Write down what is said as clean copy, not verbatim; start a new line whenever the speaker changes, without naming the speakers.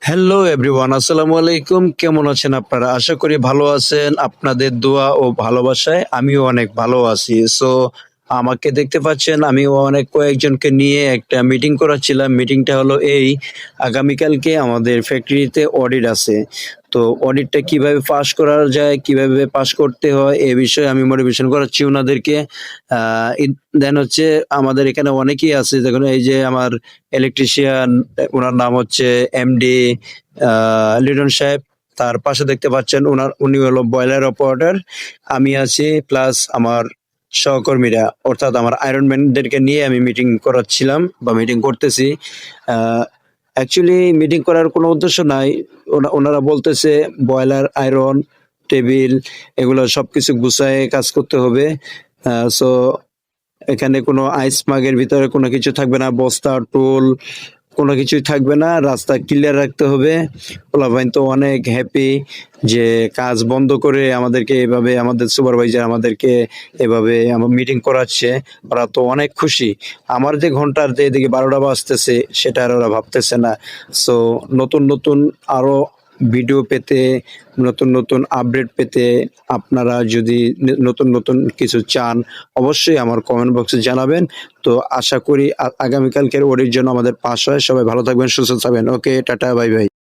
Hello everyone, আসসালামু আলাইকুম। কেমন আছেন আপনারা? আশা করি ভালো আছেন। আপনাদের দোয়া ও ভালোবাসায় আমিও অনেক ভালো আছি। আমাকে দেখতে পাচ্ছেন, আমিও অনেক কয়েকজনকে নিয়ে একটা মিটিং করাচ্ছিলাম। মিটিংটা হলো এই, আগামীকালকে আমাদের ফ্যাক্টরিতে অডিট আছে। তো অডিটটা কিভাবে পাস করা যায়, কিভাবে পাস করতে হয় এ বিষয়ে আমি মোটিভেশন করাচ্ছি উনাদেরকে। আ ইন দেন হচ্ছে আমাদের এখানে অনেকেই আছে, দেখুন এই যে আমার ইলেকট্রিশিয়ান, উনার নাম হচ্ছে এমডি আ লিটন সাহেব। তার পাশে দেখতে পাচ্ছেন উনি হলো বয়লার অপারেটর। আমি আছি প্লাস আমার সহকর্মীরা, অর্থাৎ আমার আয়রন ম্যানদেরকে নিয়ে আমি মিটিং করাচ্ছিলাম বা মিটিং করতেছি। আ অ্যাকচুয়ালি মিটিং করার কোনো উদ্দেশ্য নাই। ওনারা বলতেছে বয়লার, আয়রন, টেবিল এগুলো সবকিছু গুছায়ে কাজ করতে হবে। আ সো এখানে কোনো আইস মাগের ভিতরে কোনো কিছু থাকবে না, বস্তা, টুল কোনো কিছুই থাকবে না। রাস্তা ক্লিয়ার রাখতে হবে। পোলাপাইন তো অনেক হ্যাপি যে কাজ বন্ধ করে আমাদেরকে এভাবে, আমাদের সুপারভাইজার আমাদেরকে এভাবে মিটিং করাচ্ছে। ওরা তো অনেক খুশি। আমার যে ঘন্টার যে এদিকে ১২টা বাজতেছে সেটা আর ওরা ভাবতেছে না। সো নতুন আরো ভিডিও পেতে, নতুন আপডেট পেতে আপনারা যদি নতুন কিছু চান অবশ্যই আমার কমেন্ট বক্সে জানাবেন। তো আশা করি আগামীকালকের ওডির জন্য আমাদের পাস হয়। সবাই ভালো থাকবেন, সুস্থ থাকবেন। ওকে, টাটা, বাই বাই।